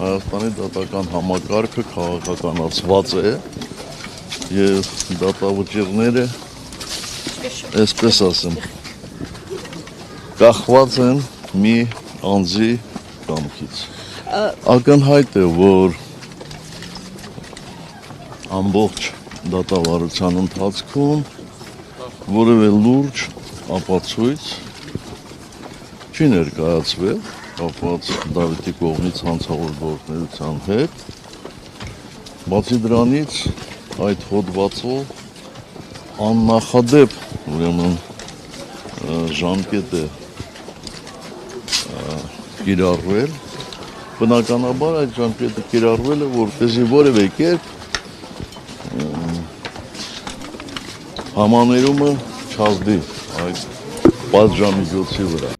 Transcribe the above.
Հայաստանի դատական համակարգը քաղաքականացված է եւ դատավճիռները, այսպես ասեմ, կախված են մի անձի կամքից։ Ակնհայտ է, որ ամբողջ դատավարության ընթացքում որևէ լուրջ ապացույց չի ներկայացվել կապված Դավիթի կողմից հանցավոր գործունեության հետ։ Բացի դրանից այդ հոդվածով աննախադեպ ուրեմն ժամկետ է կիրառվել, բնականաբար այդ ժամկետը կիրառվել է, որպեսզի որևէ կերպ համաներումը չազդի այդ պատժամիջոցի վրա։